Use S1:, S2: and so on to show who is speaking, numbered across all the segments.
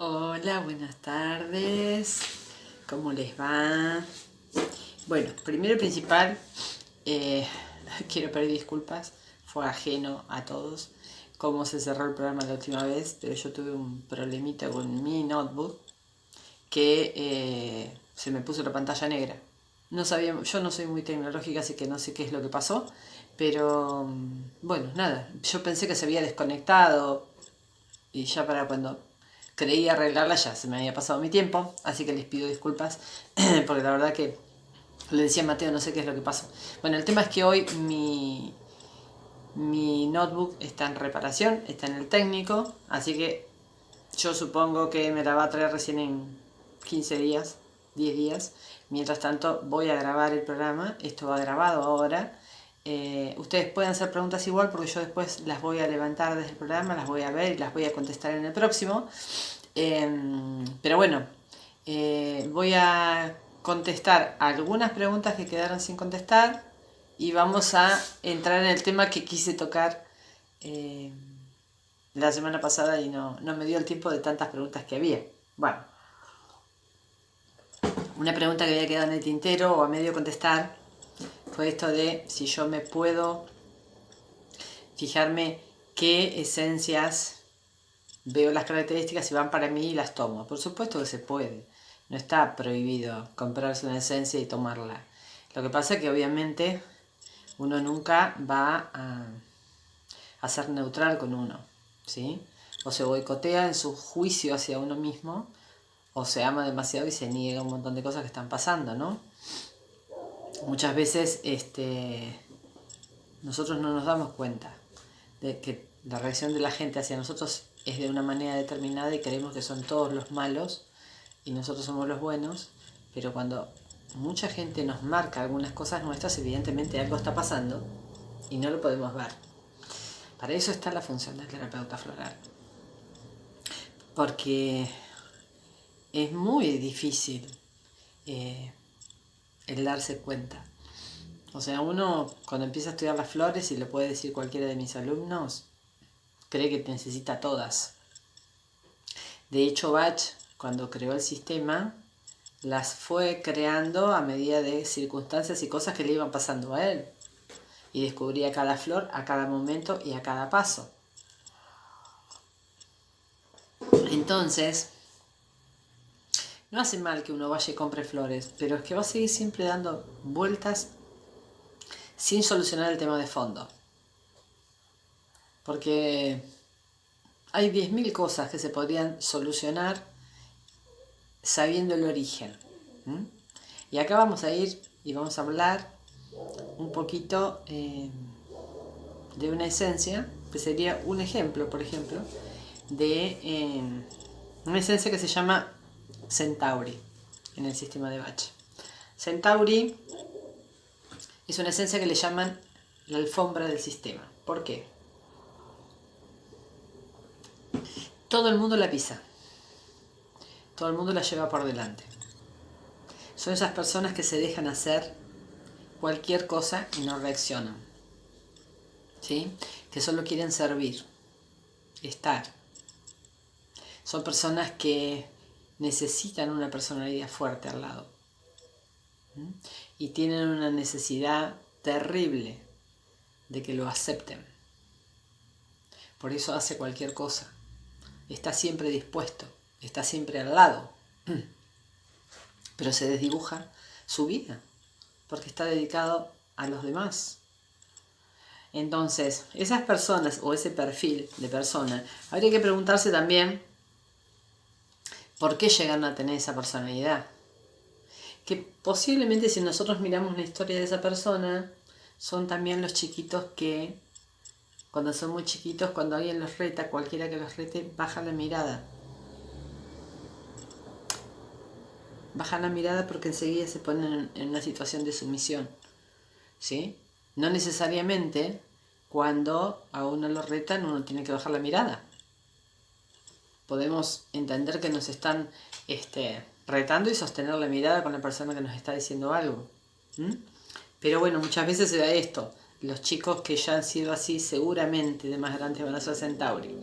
S1: Hola, buenas tardes. ¿Cómo les va? Bueno, primero y principal, eh, quiero pedir disculpas. Fue ajeno a todos cómo se cerró el programa la última vez, pero yo tuve un problemita con mi notebook que se me puso la pantalla negra. No sabía, yo no soy muy tecnológica, así que no sé qué es lo que pasó, pero bueno, nada, yo pensé que se había desconectado y ya para cuando creí arreglarla ya se me había pasado mi tiempo, así que les pido disculpas porque la verdad que le decía a Mateo, no sé qué es lo que pasó. Bueno, el tema es que hoy mi notebook está en reparación, está en el técnico, así que yo supongo que me la va a traer recién en 15 días, 10 días. Mientras tanto voy a grabar el programa, esto va grabado ahora. Ustedes pueden hacer preguntas igual porque yo después las voy a levantar desde el programa, las voy a ver y las voy a contestar en el próximo. Pero bueno, voy a contestar algunas preguntas que quedaron sin contestar y vamos a entrar en el tema que quise tocar la semana pasada y no me dio el tiempo de tantas preguntas que había. Bueno, una pregunta que había quedado en el tintero o a medio contestar fue esto de si yo me puedo fijarme qué esencias veo las características y van para mí y las tomo. Por supuesto que se puede. No está prohibido comprarse una esencia y tomarla. Lo que pasa es que obviamente uno nunca va a ser neutral con uno, ¿sí? O se boicotea en su juicio hacia uno mismo, o se ama demasiado y se niega un montón de cosas que están pasando, ¿no? Muchas veces nosotros no nos damos cuenta de que la reacción de la gente hacia nosotros es de una manera determinada y creemos que son todos los malos y nosotros somos los buenos, pero cuando mucha gente nos marca algunas cosas nuestras, evidentemente algo está pasando y no lo podemos ver. Para eso está la función del terapeuta floral, porque es muy difícil el darse cuenta. O sea, uno cuando empieza a estudiar las flores, y lo puede decir cualquiera de mis alumnos, cree que necesita todas. De hecho, Bach, cuando creó el sistema, las fue creando a medida de circunstancias y cosas que le iban pasando a él. Y descubría cada flor a cada momento y a cada paso. Entonces, no hace mal que uno vaya y compre flores, pero es que va a seguir siempre dando vueltas sin solucionar el tema de fondo. Porque hay 10.000 cosas que se podrían solucionar sabiendo el origen. Y acá vamos a ir y vamos a hablar un poquito de una esencia, que sería un ejemplo, por ejemplo, de una esencia que se llama Centauri en el sistema de Bach. Centauri es una esencia que le llaman la alfombra del sistema. ¿Por qué? Todo el mundo la pisa, todo el mundo la lleva por delante. Son esas personas que se dejan hacer cualquier cosa y no reaccionan, ¿sí? Que solo quieren servir, estar. Son personas que necesitan una personalidad fuerte al lado. Y tienen una necesidad terrible de que lo acepten. Por eso hace cualquier cosa. Está siempre dispuesto, está siempre al lado. Pero se desdibuja su vida, porque está dedicado a los demás. Entonces, esas personas o ese perfil de persona, habría que preguntarse también por qué llegan a tener esa personalidad. Que posiblemente si nosotros miramos la historia de esa persona, son también los chiquitos que, cuando son muy chiquitos, cuando alguien los reta, cualquiera que los rete, bajan la mirada. Bajan la mirada porque enseguida se ponen en una situación de sumisión, ¿sí? No necesariamente cuando a uno lo retan uno tiene que bajar la mirada. Podemos entender que nos están retando y sostener la mirada con la persona que nos está diciendo algo. Pero bueno, muchas veces se da esto. Los chicos que ya han sido así seguramente de más grandes van a ser Centauri.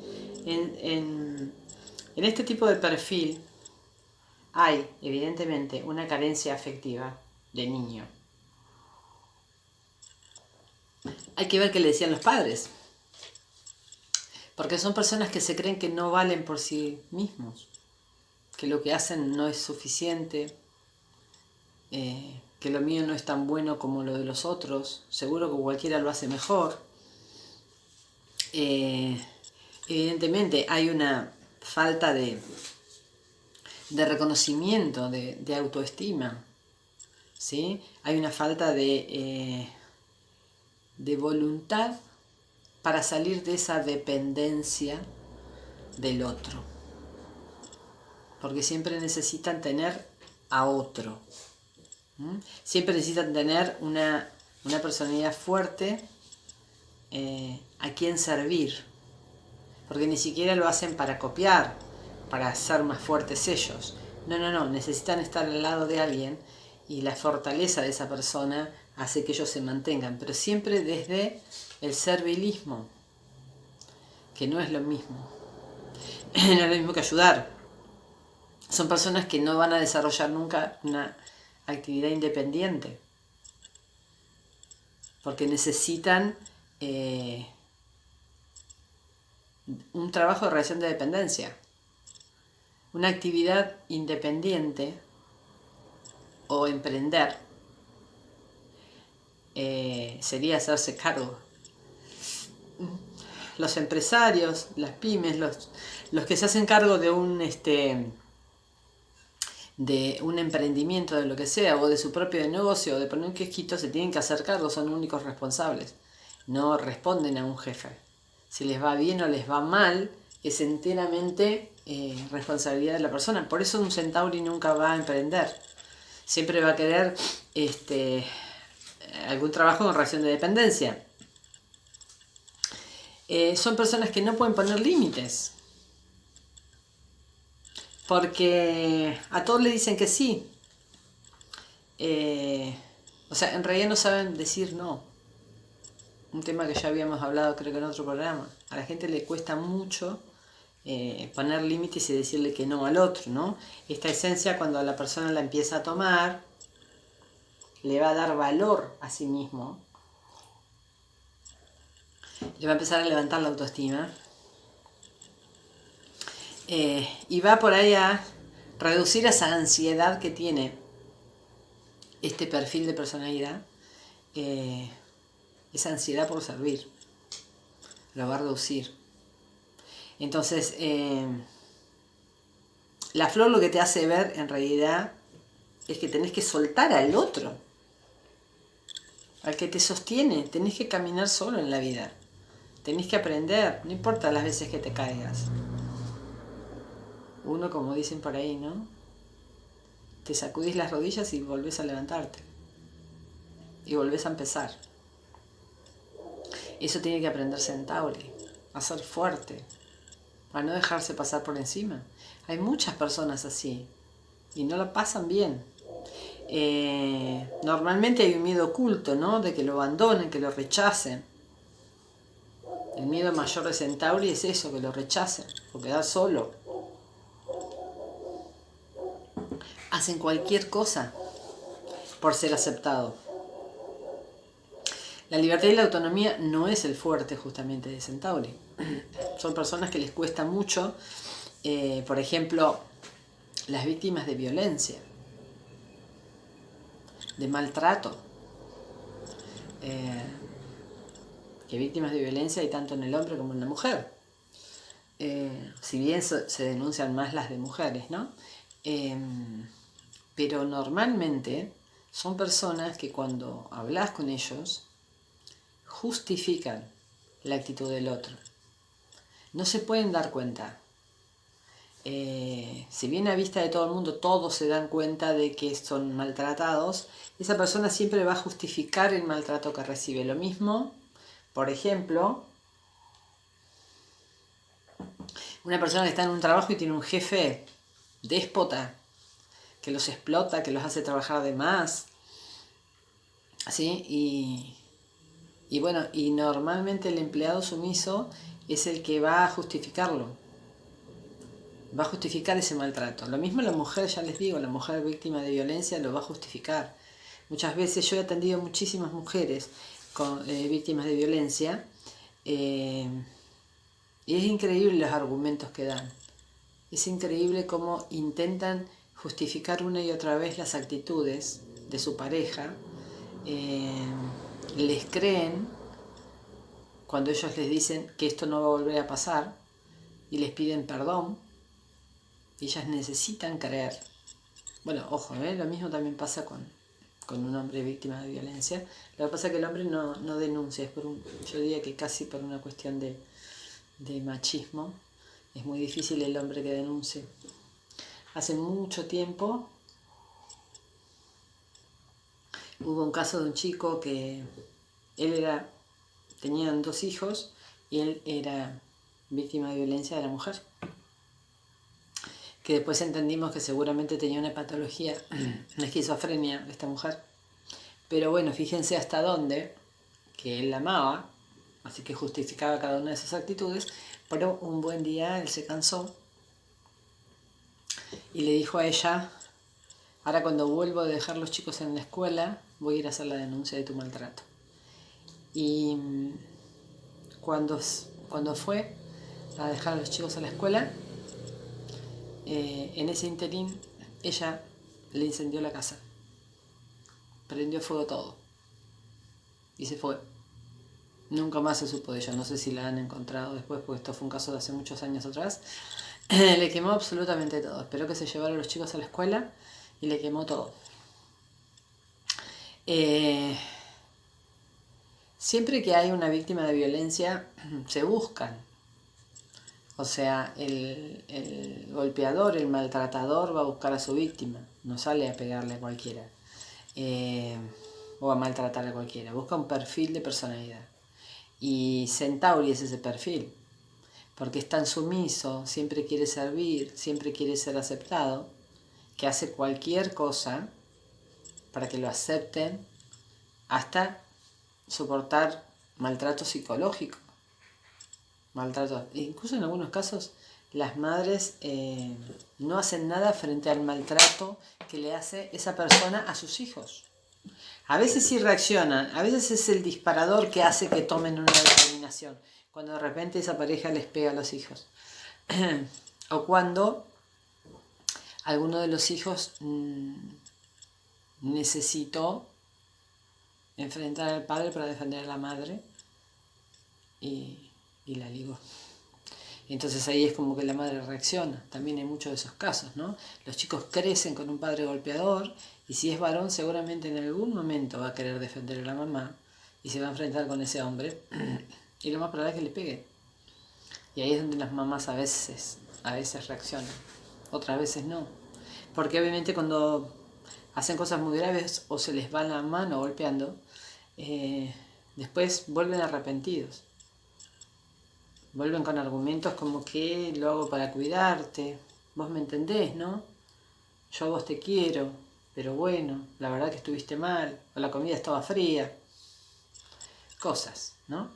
S1: En este tipo de perfil hay, evidentemente, una carencia afectiva de niño. Hay que ver qué le decían los padres, porque son personas que se creen que no valen por sí mismos, que lo que hacen no es suficiente, que lo mío no es tan bueno como lo de los otros, seguro que cualquiera lo hace mejor. Evidentemente hay una falta de reconocimiento, de autoestima, ¿sí? Hay una falta de voluntad para salir de esa dependencia del otro, porque siempre necesitan tener a otro, siempre necesitan tener una personalidad fuerte a quien servir, porque ni siquiera lo hacen para copiar, para ser más fuertes ellos. No, necesitan estar al lado de alguien y la fortaleza de esa persona hace que ellos se mantengan, pero siempre desde el servilismo, que no es lo mismo. No es lo mismo que ayudar. Son personas que no van a desarrollar nunca una actividad independiente, porque necesitan un trabajo de relación de dependencia. Una actividad independiente o emprender sería hacerse cargo. Los empresarios, las pymes, los que se hacen cargo de un emprendimiento, de lo que sea, o de su propio negocio, o de poner un kiosquito, se tienen que hacer cargo, son únicos responsables. No responden a un jefe. Si les va bien o les va mal, es enteramente responsabilidad de la persona. Por eso un centauri nunca va a emprender. Siempre va a querer algún trabajo en relación de dependencia. Son personas que no pueden poner límites, porque a todos le dicen que sí. O sea, en realidad no saben decir no. Un tema que ya habíamos hablado, creo que en otro programa. A la gente le cuesta mucho poner límites y decirle que no al otro, ¿no? Esta esencia, cuando la persona la empieza a tomar, le va a dar valor a sí mismo, le va a empezar a levantar la autoestima, y va por ahí a reducir esa ansiedad que tiene este perfil de personalidad, esa ansiedad por servir, lo va a reducir. Entonces, la flor lo que te hace ver en realidad es que tenés que soltar al otro, al que te sostiene. Tenés que caminar solo en la vida, tenés que aprender, no importa las veces que te caigas. Uno, como dicen por ahí, ¿no? Te sacudís las rodillas y volvés a levantarte. Y volvés a empezar. Eso tiene que aprender Centauri, a ser fuerte, a no dejarse pasar por encima. Hay muchas personas así y no la pasan bien. Normalmente hay un miedo oculto, ¿no? De que lo abandonen, que lo rechacen. El miedo mayor de Centauri es eso, que lo rechacen, o quedar solo. Hacen cualquier cosa por ser aceptado. La libertad y la autonomía no es el fuerte justamente de Centauri. Son personas que les cuesta mucho, por ejemplo, las víctimas de violencia, de maltrato. Que víctimas de violencia hay tanto en el hombre como en la mujer. Si bien se denuncian más las de mujeres, ¿no? Pero normalmente son personas que cuando hablas con ellos justifican la actitud del otro. No se pueden dar cuenta. Si bien a vista de todo el mundo todos se dan cuenta de que son maltratados, esa persona siempre va a justificar el maltrato que recibe. Lo mismo, por ejemplo, una persona que está en un trabajo y tiene un jefe déspota, que los explota, que los hace trabajar de más, ¿sí? Y bueno, y normalmente el empleado sumiso es el que va a justificarlo. va a justificar ese maltrato. Lo mismo la mujer, ya les digo, la mujer víctima de violencia lo va a justificar. Muchas veces yo he atendido muchísimas mujeres víctimas de violencia y es increíble los argumentos que dan. Es increíble cómo intentan justificar una y otra vez las actitudes de su pareja. Les creen cuando ellos les dicen que esto no va a volver a pasar y les piden perdón. Ellas necesitan creer. Bueno, ojo, lo mismo también pasa con un hombre víctima de violencia. Lo que pasa es que el hombre no denuncia, es yo diría que casi por una cuestión de machismo. Es muy difícil el hombre que denuncie. Hace mucho tiempo hubo un caso de un chico que tenían 2 hijos y él era víctima de violencia de la mujer, que después entendimos que seguramente tenía una patología, una esquizofrenia esta mujer. Pero bueno, fíjense hasta dónde, que él la amaba, así que justificaba cada una de esas actitudes, pero un buen día él se cansó y le dijo a ella: ahora cuando vuelvo a dejar los chicos en la escuela, voy a ir a hacer la denuncia de tu maltrato. Y cuando fue a dejar a los chicos a la escuela, en ese interín ella le incendió la casa, prendió fuego todo y se fue. Nunca más se supo de ella, no sé si la han encontrado después, porque esto fue un caso de hace muchos años atrás. Le quemó absolutamente todo. Esperó que se llevara a los chicos a la escuela y le quemó todo. Siempre que hay una víctima de violencia, se buscan. O sea, el golpeador, el maltratador va a buscar a su víctima. No sale a pegarle a cualquiera. O a maltratar a cualquiera. Busca un perfil de personalidad. Y Centauri es ese perfil, porque es tan sumiso, siempre quiere servir, siempre quiere ser aceptado, que hace cualquier cosa para que lo acepten, hasta soportar maltrato psicológico, maltrato. Incluso en algunos casos las madres no hacen nada frente al maltrato que le hace esa persona a sus hijos. A veces sí reaccionan, a veces es el disparador que hace que tomen una determinación, cuando de repente esa pareja les pega a los hijos. O cuando alguno de los hijos necesitó enfrentar al padre para defender a la madre y la ligó. Entonces ahí es como que la madre reacciona. También hay muchos de esos casos, ¿no? Los chicos crecen con un padre golpeador y si es varón seguramente en algún momento va a querer defender a la mamá y se va a enfrentar con ese hombre y lo más probable es que le pegue. Y ahí es donde las mamás a veces reaccionan, otras veces no. Porque obviamente cuando hacen cosas muy graves o se les va la mano golpeando, después vuelven arrepentidos. Vuelven con argumentos como que lo hago para cuidarte, vos me entendés, ¿no? Yo a vos te quiero, pero bueno, la verdad que estuviste mal, o la comida estaba fría. Cosas, ¿no?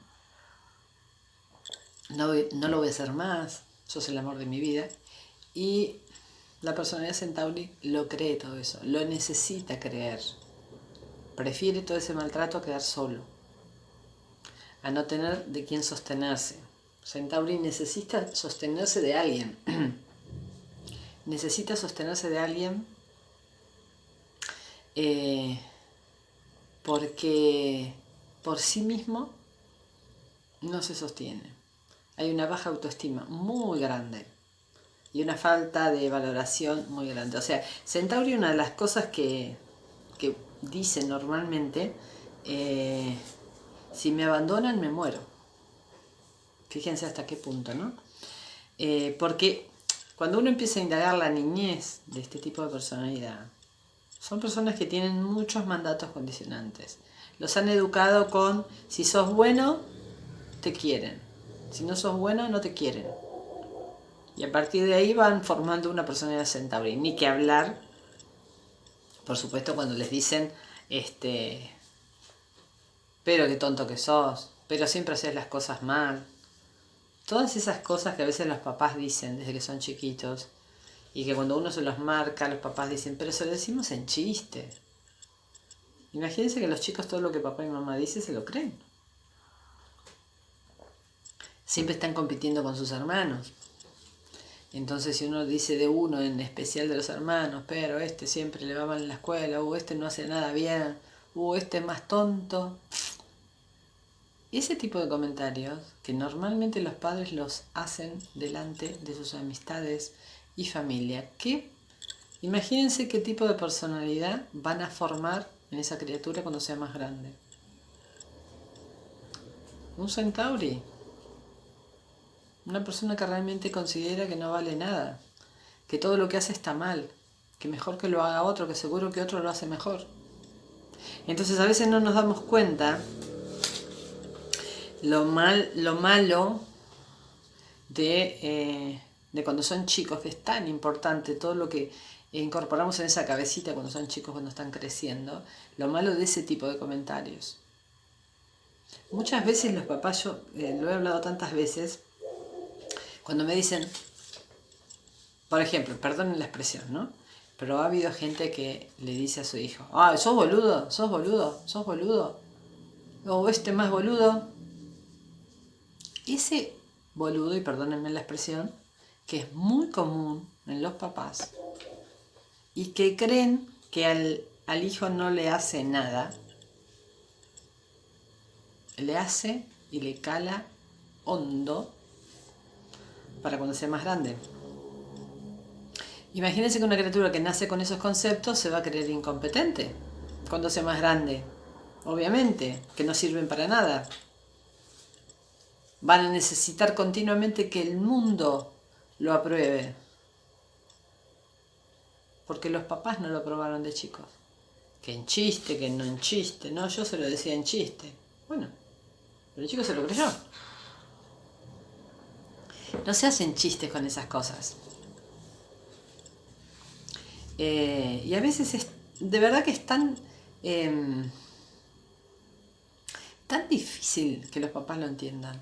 S1: No lo voy a hacer más, sos el amor de mi vida. Y la personalidad Centauri lo cree todo eso, lo necesita creer. Prefiere todo ese maltrato a quedar solo, a no tener de quién sostenerse. Centauri necesita sostenerse de alguien. Necesita sostenerse de alguien porque por sí mismo no se sostiene. Hay una baja autoestima muy grande y una falta de valoración muy grande. O sea, Centauri, una de las cosas que dice normalmente, si me abandonan me muero. Fíjense hasta qué punto, ¿no? Porque cuando uno empieza a indagar la niñez de este tipo de personalidad, son personas que tienen muchos mandatos condicionantes. Los han educado con: si sos bueno, te quieren. Si no sos bueno, no te quieren. Y a partir de ahí van formando una personalidad Centauri. Ni que hablar, por supuesto, cuando les dicen, pero qué tonto que sos, pero siempre haces las cosas mal. todas esas cosas que a veces los papás dicen desde que son chiquitos y que cuando uno se los marca, los papás dicen, pero se lo decimos en chiste. Imagínense que los chicos todo lo que papá y mamá dicen se lo creen. Siempre están compitiendo con sus hermanos. Entonces si uno dice de uno, en especial de los hermanos, pero este siempre le va mal en la escuela, este no hace nada bien, este es más tonto. Ese tipo de comentarios que normalmente los padres los hacen delante de sus amistades y familia, que imagínense qué tipo de personalidad van a formar en esa criatura cuando sea más grande. Un centauri. Una persona que realmente considera que no vale nada, que todo lo que hace está mal, que mejor que lo haga otro, que seguro que otro lo hace mejor. Entonces a veces no nos damos cuenta lo malo de cuando son chicos, que es tan importante todo lo que incorporamos en esa cabecita cuando son chicos, cuando están creciendo, lo malo de ese tipo de comentarios. Muchas veces los papás, yo lo he hablado tantas veces, cuando me dicen, por ejemplo, perdonen la expresión, ¿no? Pero ha habido gente que le dice a su hijo, sos boludo, sos boludo, sos boludo, o este más boludo. Ese boludo, y perdónenme la expresión, que es muy común en los papás, y que creen que al hijo no le hace nada, le hace y le cala hondo para cuando sea más grande. Imagínense que una criatura que nace con esos conceptos se va a creer incompetente cuando sea más grande. Obviamente, que no sirven para nada. Van a necesitar continuamente que el mundo lo apruebe. Porque los papás no lo aprobaron de chicos. Que en chiste, que no en chiste. No, yo se lo decía en chiste. Bueno, pero el chico se lo creyó. No se hacen chistes con esas cosas. Y a veces es de verdad que es tan difícil que los papás lo entiendan.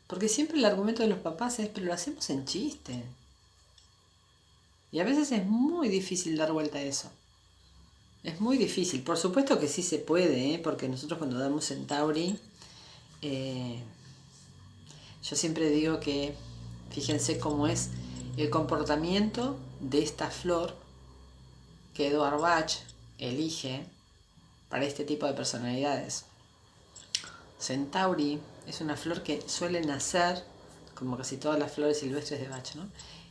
S1: Porque siempre el argumento de los papás es, pero lo hacemos en chiste. Y a veces es muy difícil dar vuelta a eso. Es muy difícil. Por supuesto que sí se puede, porque nosotros cuando damos Centauri, yo siempre digo que, fíjense cómo es el comportamiento de esta flor que Edward Bach elige para este tipo de personalidades. Centauri es una flor que suele nacer, como casi todas las flores silvestres de Bach, ¿no?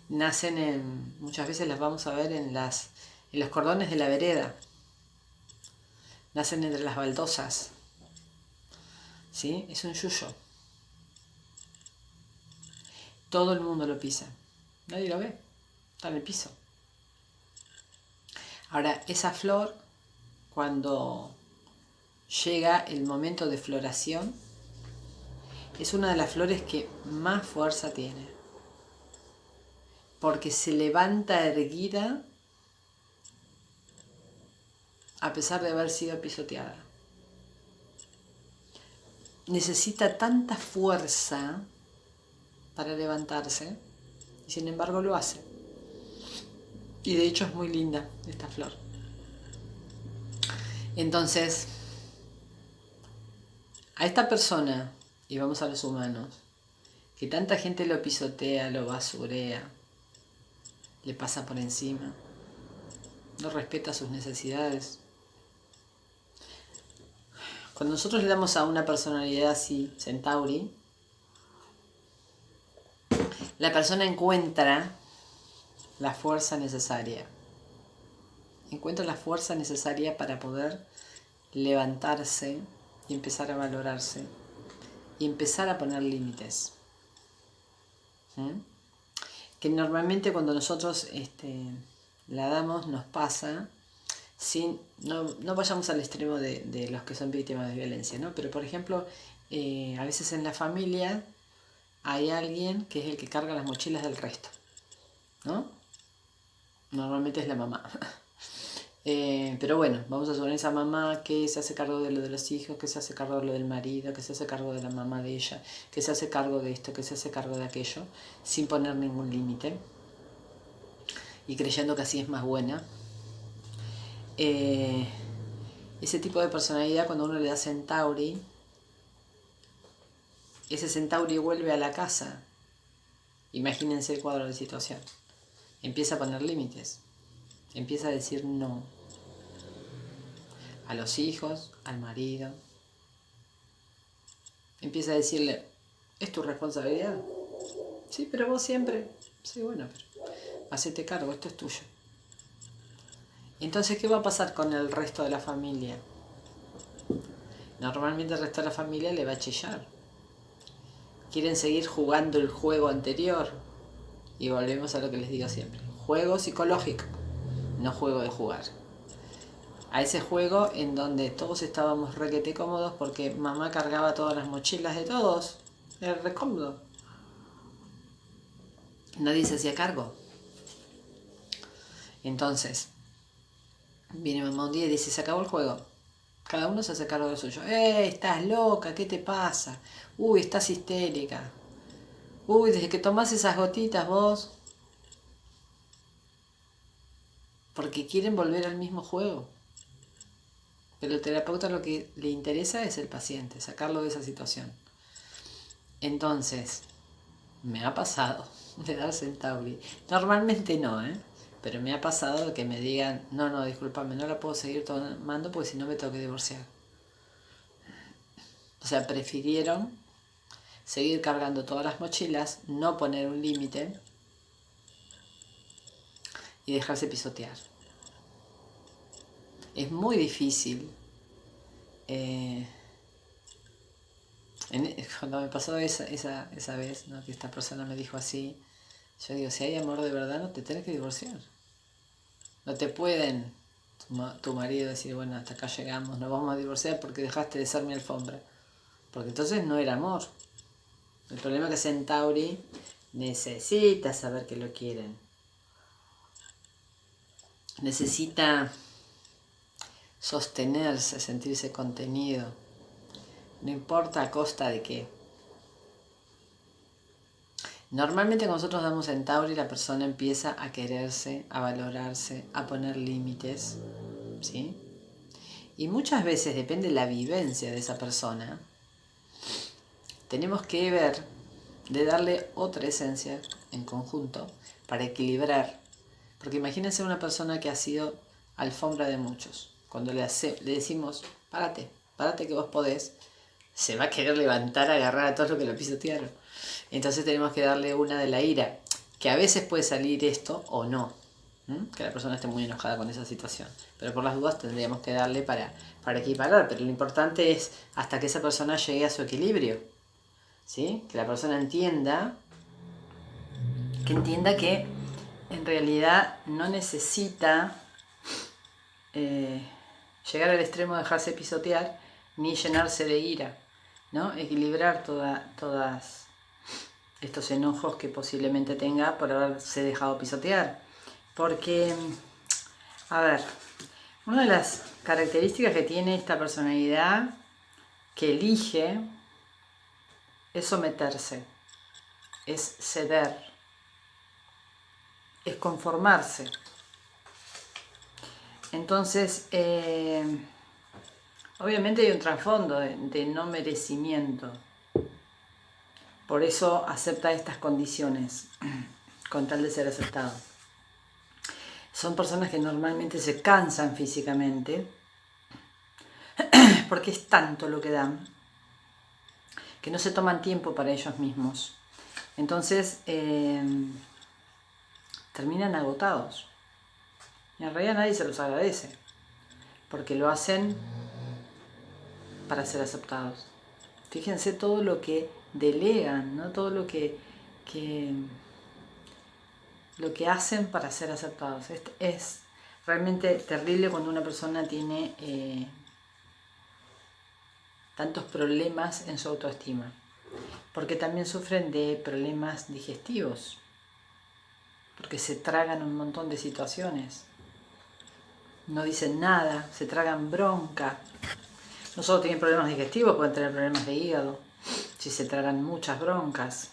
S1: Nacen muchas veces las vamos a ver en los cordones de la vereda. Nacen entre las baldosas. ¿Sí? Es un yuyo. Todo el mundo lo pisa. Nadie lo ve. Está en el piso. Ahora, esa flor, cuando llega el momento de floración, es una de las flores que más fuerza tiene. Porque se levanta erguida a pesar de haber sido pisoteada. Necesita tanta fuerza para levantarse y sin embargo lo hace. Y de hecho es muy linda esta flor. Entonces, a esta persona, y vamos a los humanos, que tanta gente lo pisotea, lo basurea, le pasa por encima, no respeta sus necesidades. Cuando nosotros le damos a una personalidad así, Centauri, la persona encuentra la fuerza necesaria. Encuentra la fuerza necesaria para poder levantarse y empezar a valorarse y empezar a poner límites. Que normalmente cuando nosotros la damos nos pasa, no vayamos al extremo de los que son víctimas de violencia, ¿no? Pero por ejemplo, a veces en la familia hay alguien que es el que carga las mochilas del resto, ¿no? Normalmente es la mamá. Pero bueno, vamos a suponer esa mamá que se hace cargo de lo de los hijos, que se hace cargo de lo del marido, que se hace cargo de la mamá de ella, que se hace cargo de esto, que se hace cargo de aquello, sin poner ningún límite y creyendo que así es más buena. Ese tipo de personalidad, cuando uno le da Centauri, ese Centauri vuelve a la casa. Imagínense el cuadro de situación. Empieza a poner límites. Empieza a decir no. A los hijos, al marido. Empieza a decirle, ¿es tu responsabilidad? Sí, pero vos siempre. Sí, bueno, pero hacete cargo, esto es tuyo. Entonces, ¿qué va a pasar con el resto de la familia? Normalmente el resto de la familia le va a chillar. Quieren seguir jugando el juego anterior. Y volvemos a lo que les digo siempre. Juego psicológico, no juego de jugar. A ese juego en donde todos estábamos requete cómodos porque mamá cargaba todas las mochilas de todos. Era re cómodo. Nadie se hacía cargo. Entonces, viene mamá un día y dice, se acabó el juego. Cada uno se hace cargo de lo suyo. Estás loca, ¿qué te pasa? Uy, estás histérica. Uy, desde que tomás esas gotitas vos. Porque quieren volver al mismo juego. Pero el terapeuta lo que le interesa es el paciente, sacarlo de esa situación. Entonces, me ha pasado de dar Centauri. Normalmente no, pero me ha pasado que me digan, no, discúlpame, no la puedo seguir tomando porque si no me tengo que divorciar. O sea, prefirieron seguir cargando todas las mochilas, no poner un límite y dejarse pisotear. Es muy difícil. Cuando me pasó esa vez, ¿no?, que esta persona me dijo así, yo digo, si hay amor de verdad no te tenés que divorciar. No te pueden tu marido decir, bueno, hasta acá llegamos, nos vamos a divorciar porque dejaste de ser mi alfombra. Porque entonces no era amor. El problema es que Centauri necesita saber que lo quieren. Necesita sostenerse, sentirse contenido. No importa a costa de qué. Normalmente cuando nosotros damos Centauri, la persona empieza a quererse, a valorarse, a poner límites, ¿sí? Y muchas veces, depende de la vivencia de esa persona, tenemos que ver de darle otra esencia en conjunto para equilibrar. Porque imagínense una persona que ha sido alfombra de muchos. Cuando le decimos, párate que vos podés, se va a querer levantar, agarrar a todos los que lo pisotearon. Entonces tenemos que darle una de la ira, que a veces puede salir esto o no, que la persona esté muy enojada con esa situación. Pero por las dudas tendríamos que darle para equiparar. Pero lo importante es hasta que esa persona llegue a su equilibrio, ¿sí? Que la persona entienda que en realidad no necesita llegar al extremo de dejarse pisotear ni llenarse de ira, ¿no? Equilibrar todas estos enojos que posiblemente tenga por haberse dejado pisotear. Porque, a ver, una de las características que tiene esta personalidad que elige es someterse, es ceder, es conformarse. Entonces, obviamente hay un trasfondo de no merecimiento. Por eso acepta estas condiciones, con tal de ser aceptado. Son personas que normalmente se cansan físicamente, porque es tanto lo que dan, que no se toman tiempo para ellos mismos. Entonces, terminan agotados. Y en realidad nadie se los agradece, porque lo hacen para ser aceptados. Fíjense todo lo que delegan, ¿no? Todo lo que hacen para ser aceptados. Es realmente terrible cuando una persona tiene tantos problemas en su autoestima, porque también sufren de problemas digestivos, porque se tragan un montón de situaciones. no dicen nada, se tragan bronca. No solo tienen problemas digestivos, pueden tener problemas de hígado, si se tragan muchas broncas.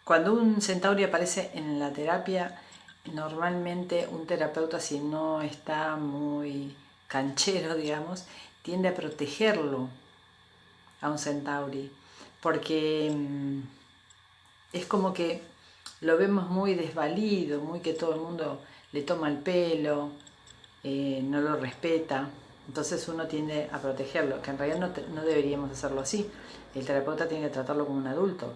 S1: Cuando un centauri aparece en la terapia, normalmente un terapeuta, si no está muy canchero, digamos, tiende a protegerlo a un centauri, porque es como que lo vemos muy desvalido, muy que todo el mundo le toma el pelo, no lo respeta, entonces uno tiende a protegerlo, que en realidad no deberíamos hacerlo así. El terapeuta tiene que tratarlo como un adulto,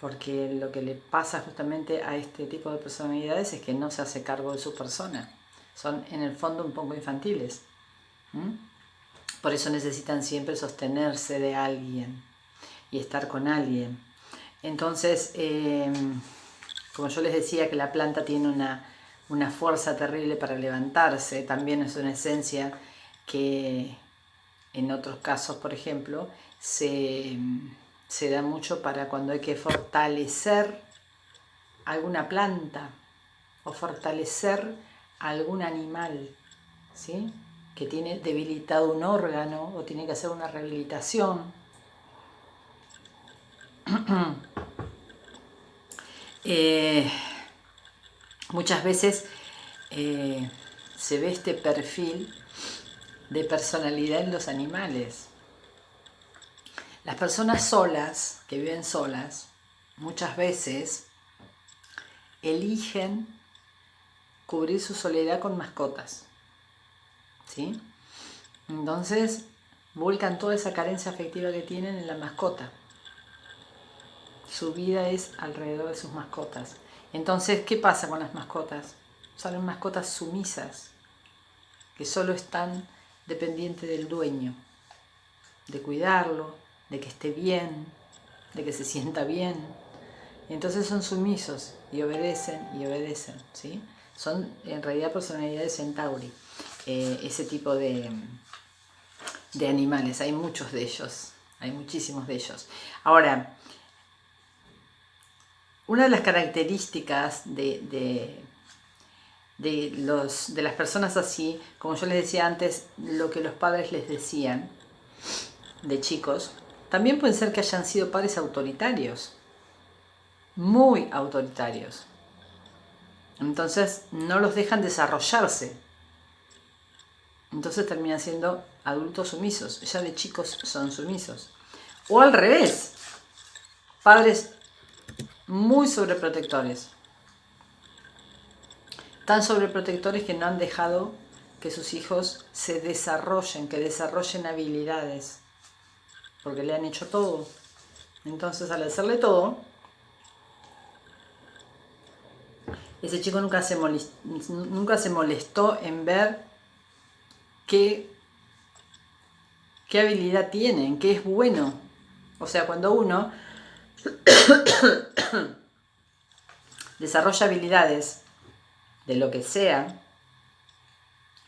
S1: porque lo que le pasa justamente a este tipo de personalidades es que no se hace cargo de su persona, son en el fondo un poco infantiles. Por eso necesitan siempre sostenerse de alguien y estar con alguien. Entonces, como yo les decía que la planta tiene una fuerza terrible para levantarse, también es una esencia que en otros casos, por ejemplo, se da mucho para cuando hay que fortalecer alguna planta o fortalecer algún animal, ¿sí?, que tiene debilitado un órgano o tiene que hacer una rehabilitación. Muchas veces se ve este perfil de personalidad en los animales. Las personas solas, que viven solas, muchas veces eligen cubrir su soledad con mascotas, ¿sí? Entonces vuelcan toda esa carencia afectiva que tienen en la mascota. Su vida es alrededor de sus mascotas. Entonces, ¿qué pasa con las mascotas? Son mascotas sumisas, que solo están dependientes del dueño, de cuidarlo, de que esté bien, de que se sienta bien. Entonces son sumisos y obedecen, ¿sí? Son en realidad personalidades centauri, ese tipo de animales. Hay muchos de ellos, hay muchísimos de ellos. Ahora, una de las características de las personas así, como yo les decía antes, lo que los padres les decían de chicos, también pueden ser que hayan sido padres autoritarios, muy autoritarios. Entonces no los dejan desarrollarse. Entonces terminan siendo adultos sumisos, ya de chicos son sumisos. O al revés, padres muy sobreprotectores. Tan sobreprotectores que no han dejado que sus hijos se desarrollen, que desarrollen habilidades, porque le han hecho todo. Entonces, al hacerle todo, ese chico nunca se molestó en ver qué habilidad tiene, en qué es bueno. O sea, cuando uno desarrolla habilidades de lo que sea,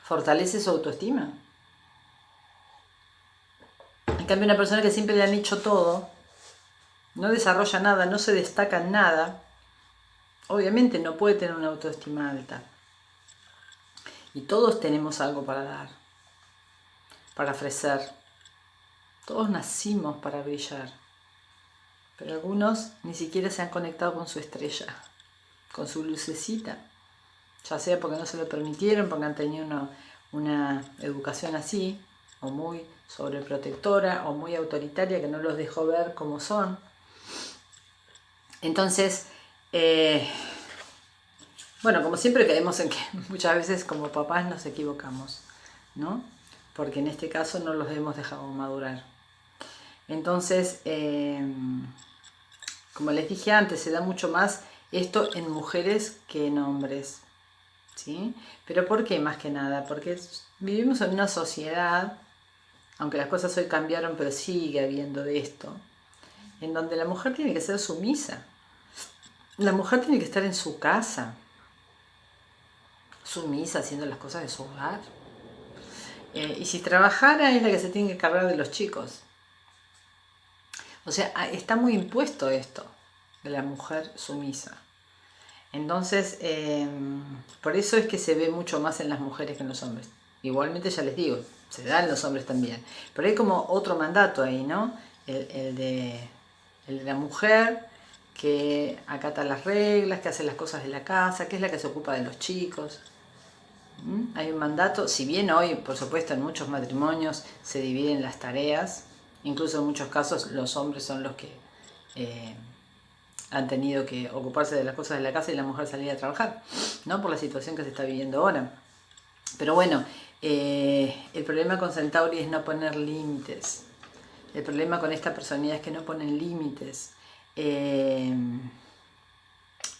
S1: fortalece su autoestima. En cambio, una persona que siempre le han hecho todo, no desarrolla nada, no se destaca en nada, obviamente no puede tener una autoestima alta. Y todos tenemos algo para dar, para ofrecer. Todos nacimos para brillar, pero algunos ni siquiera se han conectado con su estrella, con su lucecita, ya sea porque no se lo permitieron, porque han tenido una educación así, o muy sobreprotectora, o muy autoritaria, que no los dejó ver cómo son. Entonces, bueno, como siempre caemos en que muchas veces como papás nos equivocamos, ¿no? Porque en este caso no los hemos dejado madurar. Entonces, como les dije antes, se da mucho más esto en mujeres que en hombres, ¿sí? ¿Pero por qué más que nada? Porque vivimos en una sociedad, aunque las cosas hoy cambiaron, pero sigue habiendo de esto, en donde la mujer tiene que ser sumisa. La mujer tiene que estar en su casa, sumisa, haciendo las cosas de su hogar. Y si trabajara es la que se tiene que cargar de los chicos. O sea, está muy impuesto esto de la mujer sumisa. Entonces, por eso es que se ve mucho más en las mujeres que en los hombres. Igualmente, ya les digo, se da en los hombres también. Pero hay como otro mandato ahí, ¿no? El de la mujer que acata las reglas, que hace las cosas de la casa, que es la que se ocupa de los chicos. Hay un mandato, si bien hoy, por supuesto, en muchos matrimonios se dividen las tareas, incluso en muchos casos los hombres son los que han tenido que ocuparse de las cosas de la casa y la mujer salir a trabajar, ¿no? Por la situación que se está viviendo ahora. Pero bueno, el problema con Centauri es no poner límites. El problema con esta personalidad es que no ponen límites.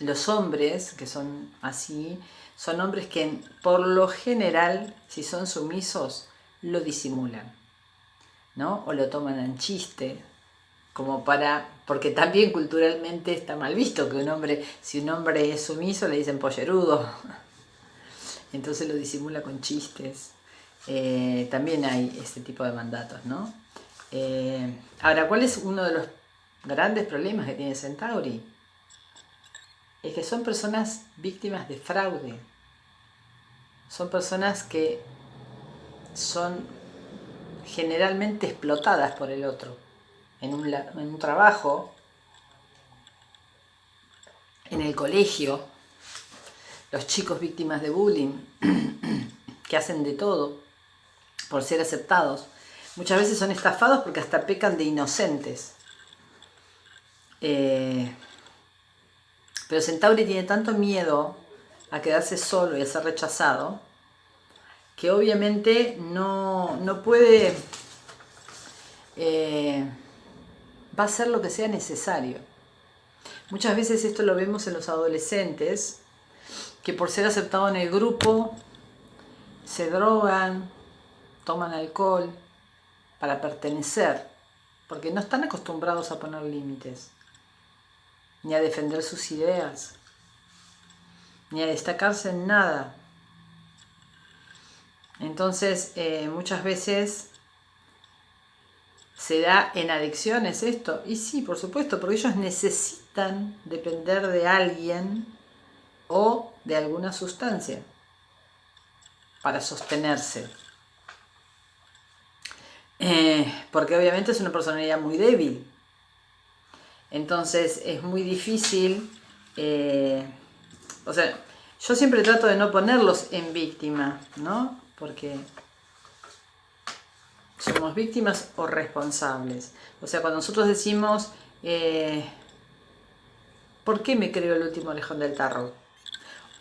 S1: Los hombres que son así, son hombres que por lo general, si son sumisos, lo disimulan, ¿no? O lo toman en chiste, como porque también culturalmente está mal visto que si un hombre es sumiso le dicen pollerudo, entonces lo disimula con chistes. También hay ese tipo de mandatos, ¿no? Ahora, ¿cuál es uno de los grandes problemas que tiene Centauri? Es que son personas víctimas de fraude. Son personas que son generalmente explotadas por el otro. En un trabajo, en el colegio, los chicos víctimas de bullying, que hacen de todo por ser aceptados. Muchas veces son estafados porque hasta pecan de inocentes. Pero Centauri tiene tanto miedo a quedarse solo y a ser rechazado, que obviamente no puede, va a hacer lo que sea necesario. Muchas veces esto lo vemos en los adolescentes, que por ser aceptados en el grupo, se drogan, toman alcohol para pertenecer, porque no están acostumbrados a poner límites, ni a defender sus ideas, ni a destacarse en nada. Entonces, muchas veces se da en adicciones esto. Y sí, por supuesto, porque ellos necesitan depender de alguien o de alguna sustancia para sostenerse. Porque obviamente es una personalidad muy débil. Entonces es muy difícil. Yo siempre trato de no ponerlos en víctima, ¿no? Porque somos víctimas o responsables. O sea, cuando nosotros decimos, ¿por qué me creo el último orejón del tarro?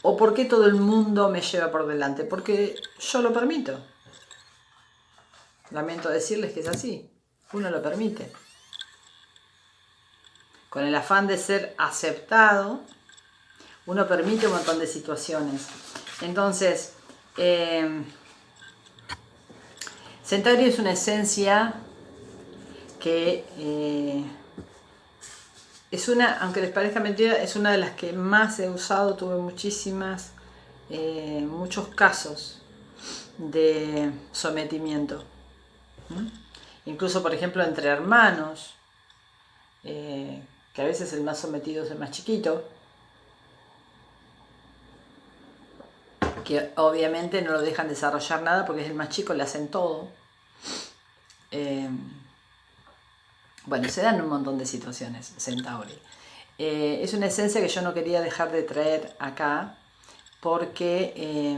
S1: ¿O por qué todo el mundo me lleva por delante? Porque yo lo permito. Lamento decirles que es así. Uno lo permite. Con el afán de ser aceptado, uno permite un montón de situaciones. Entonces, Centauri es una esencia que aunque les parezca mentira, es una de las que más he usado. Tuve muchos casos de sometimiento. Incluso, por ejemplo, entre hermanos, que a veces el más sometido es el más chiquito, que obviamente no lo dejan desarrollar nada porque es el más chico, le hacen todo. Bueno, se dan un montón de situaciones, Centauri. Es una esencia que yo no quería dejar de traer acá porque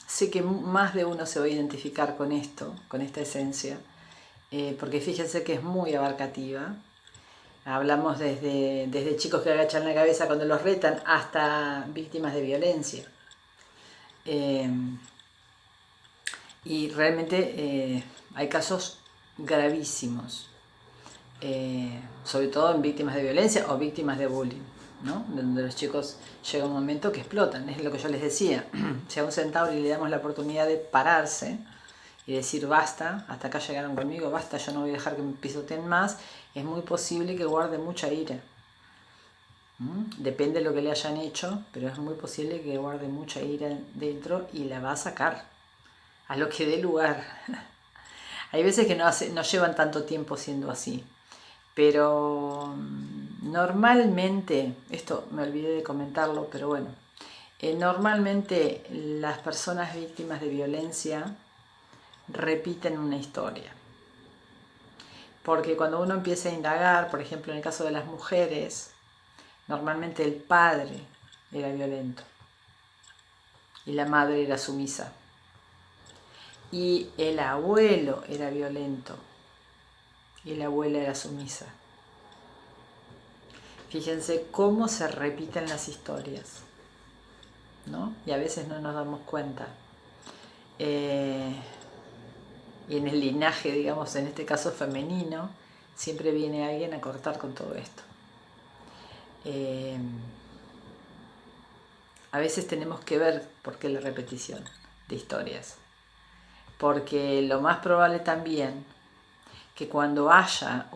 S1: sé que más de uno se va a identificar con esto, con esta esencia, porque fíjense que es muy abarcativa. Hablamos desde chicos que agachan la cabeza cuando los retan hasta víctimas de violencia. Y realmente hay casos gravísimos, sobre todo en víctimas de violencia o víctimas de bullying, ¿no? Donde los chicos llega un momento que explotan. Es lo que yo les decía. Si a un Centauri le damos la oportunidad de pararse y decir basta, hasta acá llegaron conmigo, basta, yo no voy a dejar que me pisoteen más, es muy posible que guarde mucha ira. Depende de lo que le hayan hecho, pero es muy posible que guarde mucha ira dentro y la va a sacar a lo que dé lugar. Hay veces que no llevan tanto tiempo siendo así, pero Normalmente, esto me olvidé de comentarlo, pero bueno, normalmente las personas víctimas de violencia repiten una historia. Porque cuando uno empieza a indagar, por ejemplo en el caso de las mujeres, normalmente el padre era violento y la madre era sumisa. Y el abuelo era violento y la abuela era sumisa. Fíjense cómo se repiten las historias, ¿no? Y a veces no nos damos cuenta. Y en el linaje, digamos, en este caso femenino, siempre viene alguien a cortar con todo esto. A veces tenemos que ver por qué la repetición de historias. Porque lo más probable también que cuando haya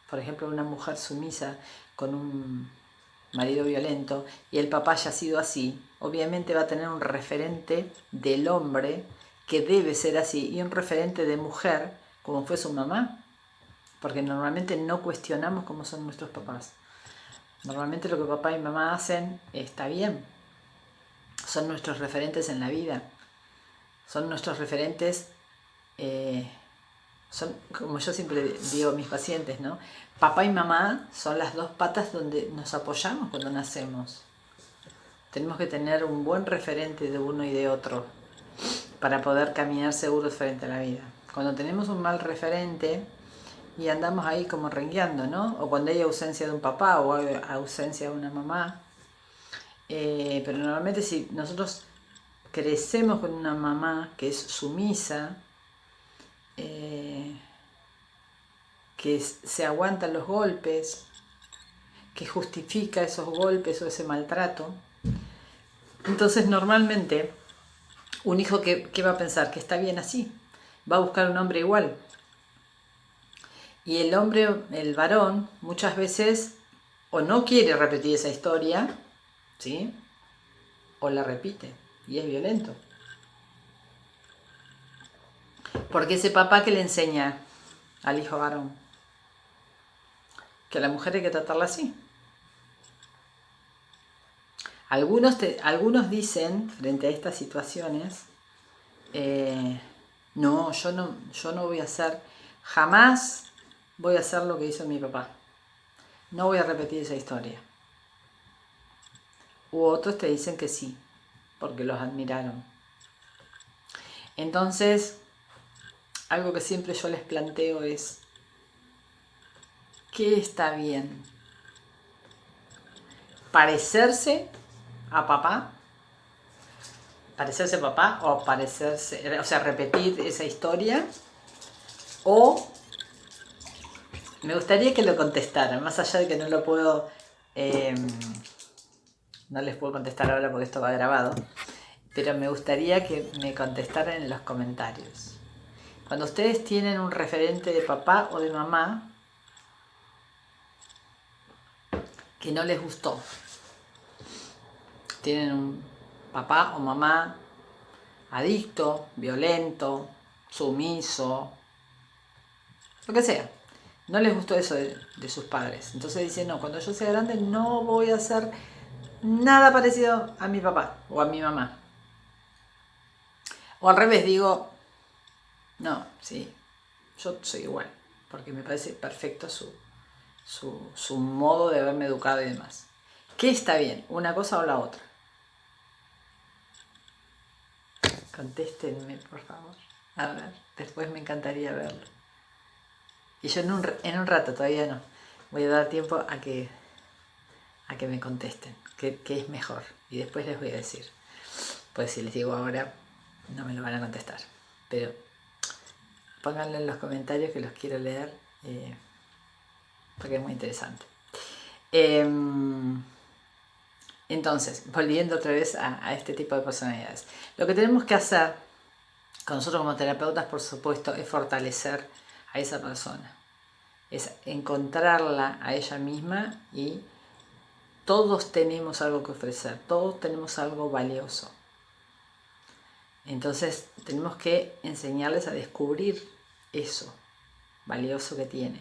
S1: por ejemplo, una mujer sumisa con un marido violento y el papá haya sido así, obviamente va a tener un referente del hombre que debe ser así y un referente de mujer como fue su mamá, porque normalmente no cuestionamos cómo son nuestros papás. Normalmente lo que papá y mamá hacen está bien, son nuestros referentes en la vida, son nuestros referentes, son, como yo siempre digo a mis pacientes, ¿no? Papá y mamá son las dos patas donde nos apoyamos cuando nacemos. Tenemos que tener un buen referente de uno y de otro para poder caminar seguros frente a la vida. Cuando tenemos un mal referente y andamos ahí como rengueando, ¿no? O cuando hay ausencia de un papá o hay ausencia de una mamá. Pero normalmente si nosotros crecemos con una mamá que es sumisa, que se aguantan los golpes, que justifica esos golpes o ese maltrato, entonces normalmente un hijo que va a pensar que está bien así, va a buscar un hombre igual. Y el hombre, el varón, muchas veces o no quiere repetir esa historia, ¿sí? O la repite y es violento. Porque ese papá que le enseña al hijo varón que a la mujer hay que tratarla así. Algunos dicen frente a estas situaciones, no, yo no voy a hacer, jamás voy a hacer lo que hizo mi papá. No voy a repetir esa historia. U otros te dicen que sí, porque los admiraron. Entonces, algo que siempre yo les planteo es, ¿qué está bien? ¿Parecerse a papá? ¿Parecerse a papá o parecerse, o sea, repetir esa historia? O me gustaría que lo contestaran, más allá de que no lo puedo, no les puedo contestar ahora porque esto va grabado, pero me gustaría que me contestaran en los comentarios. Cuando ustedes tienen un referente de papá o de mamá que no les gustó, tienen un papá o mamá adicto, violento, sumiso, lo que sea, no les gustó eso de sus padres. Entonces dicen, no, cuando yo sea grande no voy a hacer nada parecido a mi papá o a mi mamá. O al revés, digo, no, sí, yo soy igual, porque me parece perfecto su modo de haberme educado y demás. ¿Qué está bien? ¿Una cosa o la otra? Contéstenme, por favor. A ver, después me encantaría verlo. Y yo en un rato, todavía no, voy a dar tiempo a que me contesten, qué es mejor. Y después les voy a decir. Pues si les digo ahora, no me lo van a contestar. Pero pónganlo en los comentarios que los quiero leer, porque es muy interesante. Entonces, volviendo otra vez a este tipo de personalidades. Lo que tenemos que hacer con nosotros como terapeutas, por supuesto, es fortalecer a esa persona. Es encontrarla a ella misma y todos tenemos algo que ofrecer, todos tenemos algo valioso. Entonces tenemos que enseñarles a descubrir eso valioso que tiene.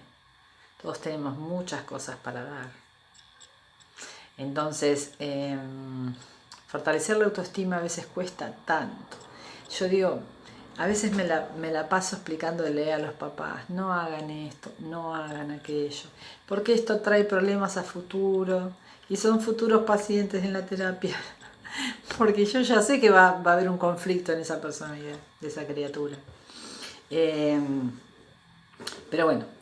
S1: Todos tenemos muchas cosas para dar. Entonces, fortalecer la autoestima a veces cuesta tanto. Yo digo, a veces me la paso explicándole a los papás, no hagan esto, no hagan aquello, porque esto trae problemas a futuro y son futuros pacientes en la terapia. Porque yo ya sé que va a haber un conflicto en esa personalidad, de esa criatura. Pero bueno,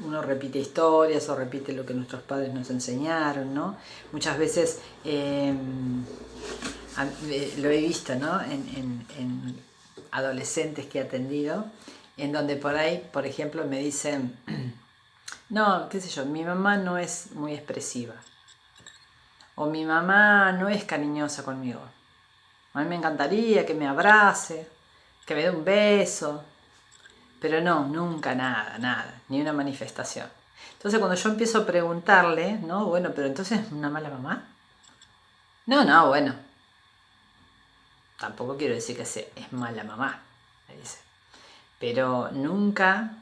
S1: uno repite historias o repite lo que nuestros padres nos enseñaron, ¿no? Muchas veces lo he visto, ¿no? En adolescentes que he atendido, en donde por ahí, por ejemplo, me dicen, no, qué sé yo, mi mamá no es muy expresiva, o mi mamá no es cariñosa conmigo. A mí me encantaría que me abrace, que me dé un beso, pero no, nunca nada, ni una manifestación. Entonces cuando yo empiezo a preguntarle, ¿no? Bueno, pero entonces ¿es una mala mamá? No, bueno. Tampoco quiero decir que es mala mamá, me dice. Pero nunca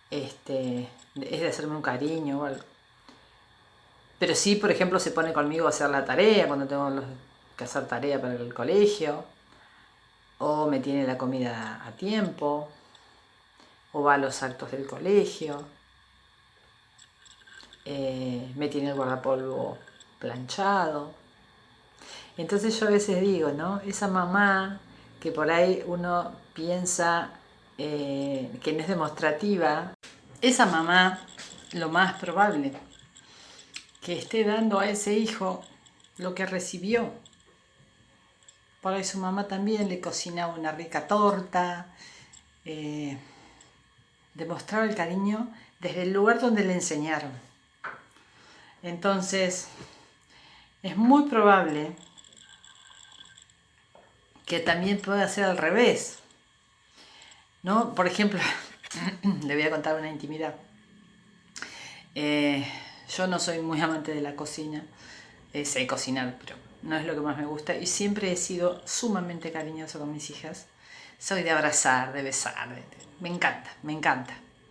S1: es de hacerme un cariño o algo. Pero sí, por ejemplo, se pone conmigo a hacer la tarea cuando tengo que hacer tarea para el colegio. O me tiene la comida a tiempo. O va a los actos del colegio. Me tiene el guardapolvo planchado. Entonces yo a veces digo, ¿no? Esa mamá que por ahí uno piensa que no es demostrativa, esa mamá, lo más probable, que esté dando a ese hijo lo que recibió. Por ahí su mamá también le cocinaba una rica torta, demostraba el cariño desde el lugar donde le enseñaron. Entonces, es muy probable que también pueda ser al revés, ¿no? Por ejemplo, le voy a contar una intimidad. Yo no soy muy amante de la cocina, sé cocinar, pero no es lo que más me gusta, y siempre he sido sumamente cariñoso con mis hijas. Soy de abrazar, de besar, me encanta.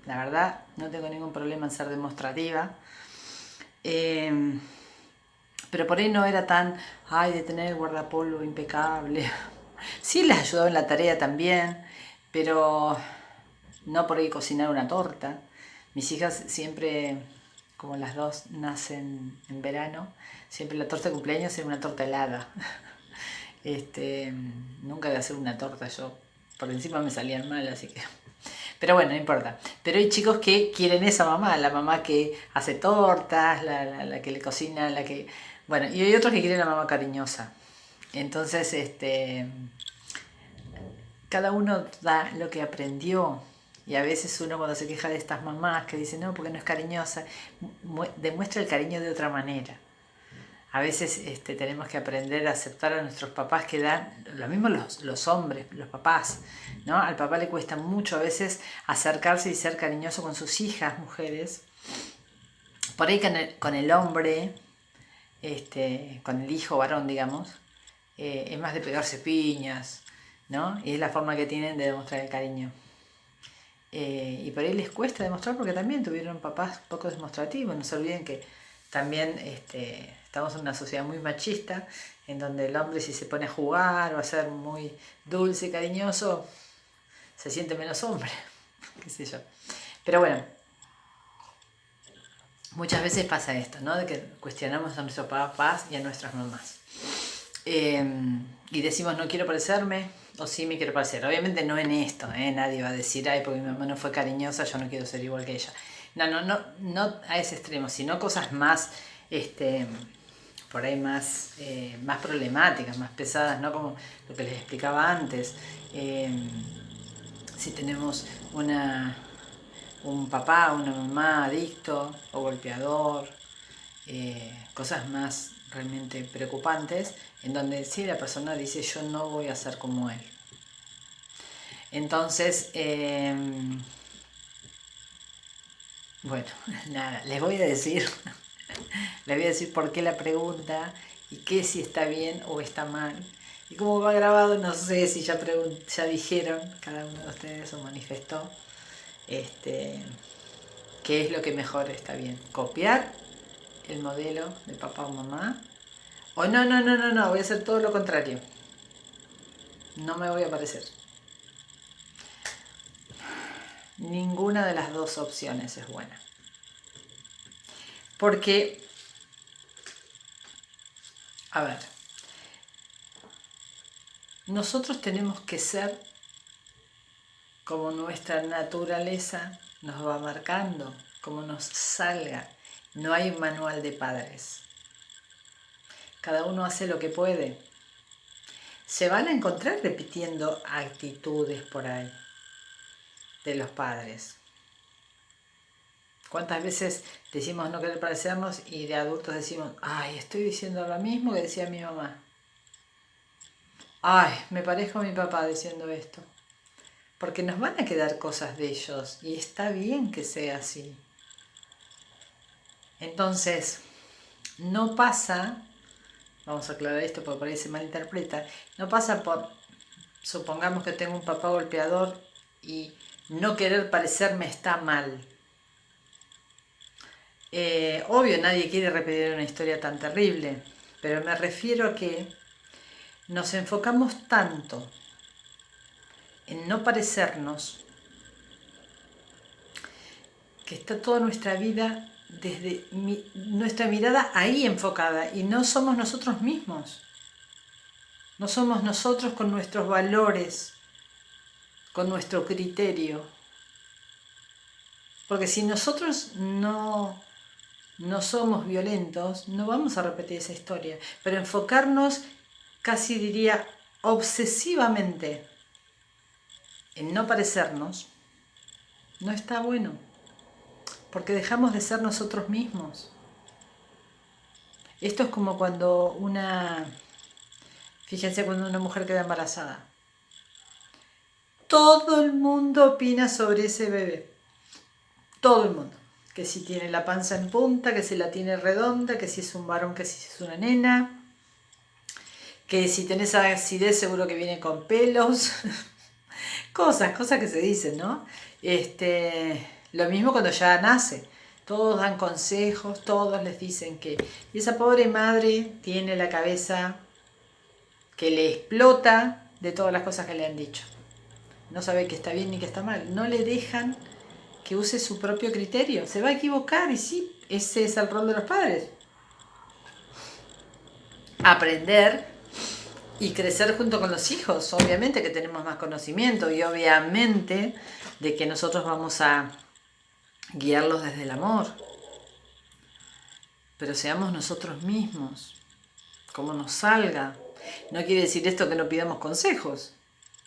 S1: La verdad, no tengo ningún problema en ser demostrativa. Pero por ahí no era tan, de tener el guardapolvo impecable. Sí les ayudaba en la tarea también, pero no por ahí cocinar una torta. Mis hijas siempre, como las dos nacen en verano, siempre la torta de cumpleaños era una torta helada. Nunca de hacer una torta yo, por encima me salían mal, así que... Pero bueno, no importa. Pero hay chicos que quieren esa mamá, la mamá que hace tortas, la que le cocina, la que... Bueno, y hay otros que quieren la mamá cariñosa. Entonces, cada uno da lo que aprendió. Y a veces uno cuando se queja de estas mamás que dicen, no, porque no es cariñosa, demuestra el cariño de otra manera. A veces tenemos que aprender a aceptar a nuestros papás que dan, lo mismo los hombres, los papás, ¿no? Al papá le cuesta mucho a veces acercarse y ser cariñoso con sus hijas, mujeres. Por ahí con el hombre, con el hijo varón, digamos, es más de pegarse piñas, ¿no? Y es la forma que tienen de demostrar el cariño. Y por ahí les cuesta demostrar porque también tuvieron papás poco demostrativos. No se olviden que también estamos en una sociedad muy machista, en donde el hombre si se pone a jugar o a ser muy dulce y cariñoso, se siente menos hombre, qué sé yo. Pero bueno, muchas veces pasa esto, ¿no? De que cuestionamos a nuestros papás y a nuestras mamás. Y decimos, no quiero parecerme, o sí me quiero parecer. Obviamente no en esto, nadie va a decir, ay, porque mi mamá no fue cariñosa, yo no quiero ser igual que ella. No a ese extremo, sino cosas más, por ahí más problemáticas, más pesadas, ¿no? Como lo que les explicaba antes. Si tenemos un papá, una mamá adicto o golpeador, cosas más realmente preocupantes, en donde sí la persona dice yo no voy a ser como él. Entonces, bueno, nada, les voy a decir por qué la pregunta y qué si está bien o está mal. Y como va grabado, no sé si ya dijeron, cada uno de ustedes o manifestó, qué ¿Qué es lo que mejor está bien? ¿Copiar el modelo de papá o mamá? O no, voy a hacer todo lo contrario. No me voy a parecer. Ninguna de las dos opciones es buena. Porque, a ver, nosotros tenemos que ser como nuestra naturaleza nos va marcando, como nos salga. No hay un manual de padres. Cada uno hace lo que puede. Se van a encontrar repitiendo actitudes por ahí de los padres. ¿Cuántas veces decimos no querer parecernos y de adultos decimos, ay, estoy diciendo lo mismo que decía mi mamá? Ay, me parezco a mi papá diciendo esto. Porque nos van a quedar cosas de ellos y está bien que sea así. Entonces, no pasa, vamos a aclarar esto porque por ahí se malinterpreta, no pasa por, supongamos que tengo un papá golpeador y no querer parecerme está mal. Obvio, nadie quiere repetir una historia tan terrible, pero me refiero a que nos enfocamos tanto en no parecernos que está toda nuestra vida desde nuestra mirada ahí enfocada y no somos nosotros mismos. No somos nosotros con nuestros valores, con nuestro criterio. Porque si nosotros no somos violentos, no vamos a repetir esa historia. Pero enfocarnos, casi diría, obsesivamente en no parecernos, no está bueno. Porque dejamos de ser nosotros mismos. Esto es como cuando fíjense cuando una mujer queda embarazada. Todo el mundo opina sobre ese bebé. Todo el mundo. Que si tiene la panza en punta, que si la tiene redonda, que si es un varón, que si es una nena. Que si tenés acidez seguro que viene con pelos. cosas que se dicen, ¿no? Lo mismo cuando ya nace. Todos dan consejos, todos les dicen que... Y esa pobre madre tiene la cabeza que le explota de todas las cosas que le han dicho. No sabe que está bien ni que está mal. No le dejan que use su propio criterio. Se va a equivocar y sí, ese es el rol de los padres. Aprender y crecer junto con los hijos. Obviamente que tenemos más conocimiento y obviamente de que nosotros vamos a guiarlos desde el amor. Pero seamos nosotros mismos, como nos salga. No quiere decir esto que no pidamos consejos.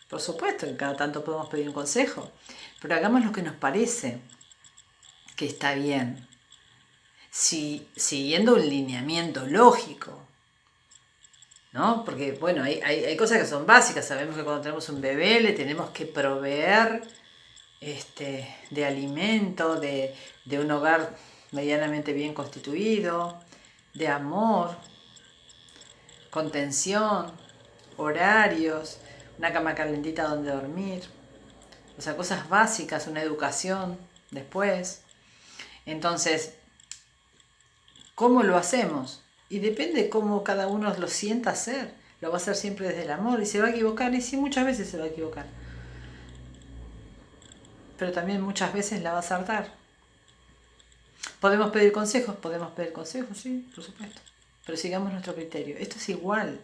S1: Por supuesto que cada tanto podemos pedir un consejo, pero hagamos lo que nos parece que está bien. Siguiendo un lineamiento lógico, ¿no? Porque, bueno, hay cosas que son básicas. Sabemos que cuando tenemos un bebé le tenemos que proveer de alimento, de un hogar medianamente bien constituido, de amor, contención, horarios, una cama calentita donde dormir. O sea, cosas básicas, una educación después. Entonces, ¿cómo lo hacemos? Y depende cómo cada uno lo sienta hacer. Lo va a hacer siempre desde el amor y se va a equivocar. Y sí, muchas veces se va a equivocar. Pero también muchas veces la va a acertar. ¿Podemos pedir consejos? Podemos pedir consejos, sí, por supuesto. Pero sigamos nuestro criterio. Esto es igual.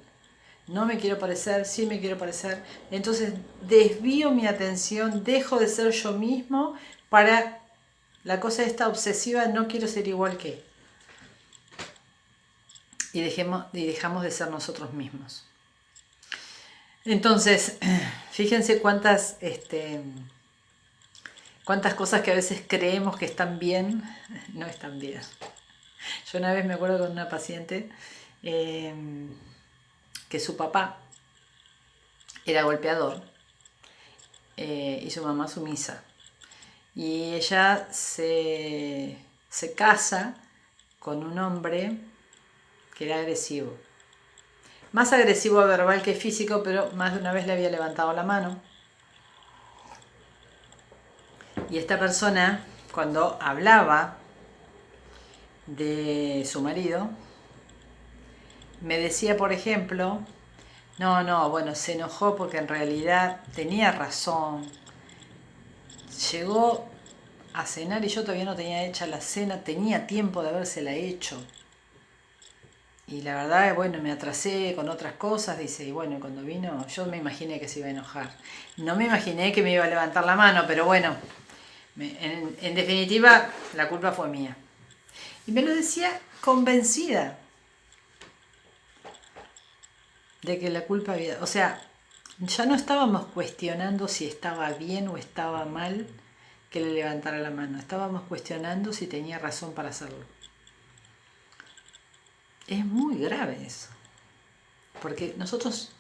S1: No me quiero parecer, sí me quiero parecer. Entonces desvío mi atención, dejo de ser yo mismo para la cosa esta obsesiva, no quiero ser igual que. Y dejamos de ser nosotros mismos. Entonces, fíjense cuántas cosas que a veces creemos que están bien, no están bien. Yo una vez me acuerdo con una paciente que su papá era golpeador y su mamá sumisa. Y ella se casa con un hombre que era agresivo. Más agresivo verbal que físico, pero más de una vez le había levantado la mano. Y esta persona, cuando hablaba de su marido, me decía, por ejemplo, no, bueno, se enojó porque en realidad tenía razón. Llegó a cenar y yo todavía no tenía hecha la cena, tenía tiempo de habérsela hecho. Y la verdad, bueno, me atrasé con otras cosas, dice, y bueno, cuando vino, yo me imaginé que se iba a enojar. No me imaginé que me iba a levantar la mano, pero bueno, en definitiva, la culpa fue mía. Y me lo decía convencida de que la culpa había... O sea, ya no estábamos cuestionando si estaba bien o estaba mal que le levantara la mano. Estábamos cuestionando si tenía razón para hacerlo. Es muy grave eso. Porque nosotros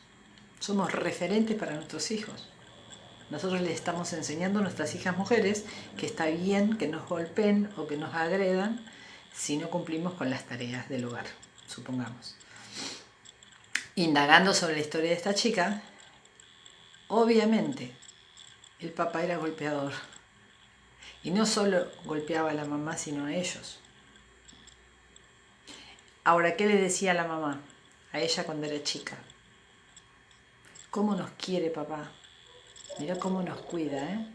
S1: somos referentes para nuestros hijos. Nosotros les estamos enseñando a nuestras hijas mujeres que está bien que nos golpeen o que nos agredan si no cumplimos con las tareas del hogar, supongamos. Indagando sobre la historia de esta chica, obviamente el papá era golpeador. Y no solo golpeaba a la mamá, sino a ellos. Ahora, ¿qué le decía a la mamá? A ella cuando era chica. ¿Cómo nos quiere papá? Mira cómo nos cuida, ¿eh?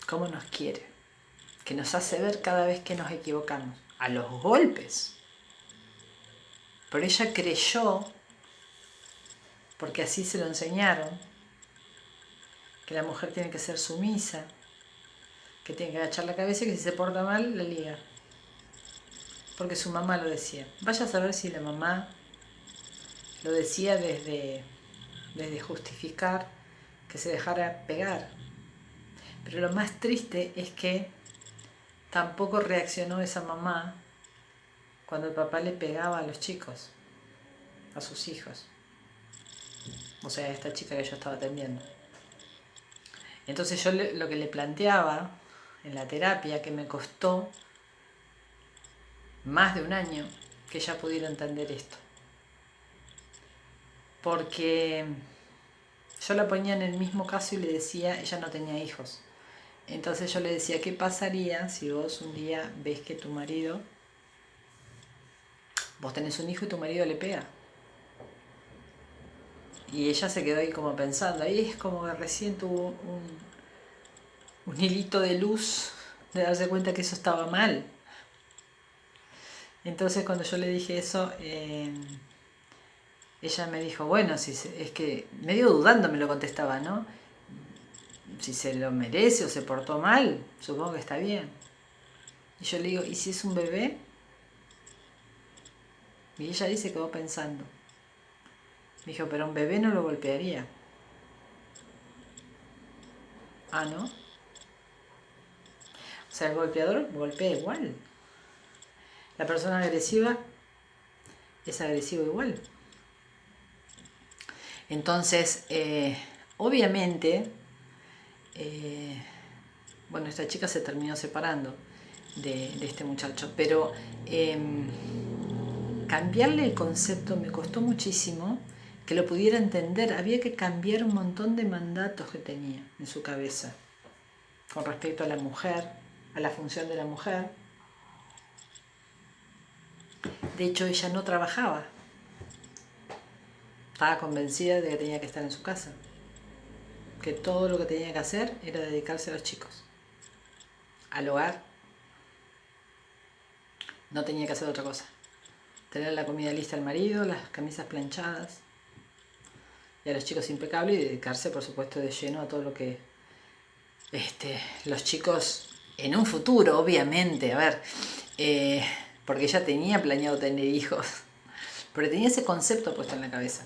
S1: Cómo nos quiere. Que nos hace ver cada vez que nos equivocamos. A los golpes. Pero ella creyó, porque así se lo enseñaron, que la mujer tiene que ser sumisa, que tiene que agachar la cabeza y que si se porta mal, la liga. Porque su mamá lo decía. Vaya a saber si la mamá lo decía desde justificar que se dejara pegar. Pero lo más triste es que tampoco reaccionó esa mamá cuando el papá le pegaba a los chicos, a sus hijos. O sea, a esta chica que yo estaba atendiendo. Entonces yo lo que le planteaba en la terapia, que me costó más de un año que ella pudiera entender esto. Porque yo la ponía en el mismo caso y le decía, ella no tenía hijos. Entonces yo le decía, ¿qué pasaría si vos un día ves que tu marido, vos tenés un hijo y tu marido le pega? Y ella se quedó ahí como pensando, ahí es como que recién tuvo un hilito de luz de darse cuenta que eso estaba mal. Entonces cuando yo le dije eso, ella me dijo, bueno, si es que medio dudando me lo contestaba, ¿no? Si se lo merece o se portó mal, supongo que está bien. Y yo le digo, ¿y si es un bebé? Y ella dice que va pensando. Me dijo, pero un bebé no lo golpearía. Ah, ¿no? O sea, el golpeador golpea igual. La persona agresiva es agresiva igual. Entonces, obviamente, bueno, esta chica se terminó separando de este muchacho, pero cambiarle el concepto me costó muchísimo que lo pudiera entender. Había que cambiar un montón de mandatos que tenía en su cabeza con respecto a la mujer, a la función de la mujer. De hecho, ella no trabajaba. Estaba convencida de que tenía que estar en su casa. Que todo lo que tenía que hacer era dedicarse a los chicos. Al hogar. No tenía que hacer otra cosa. Tener la comida lista al marido, las camisas planchadas. Y a los chicos impecables y dedicarse, por supuesto, de lleno a todo lo que los chicos en un futuro, obviamente, a ver, porque ella tenía planeado tener hijos, pero tenía ese concepto puesto en la cabeza.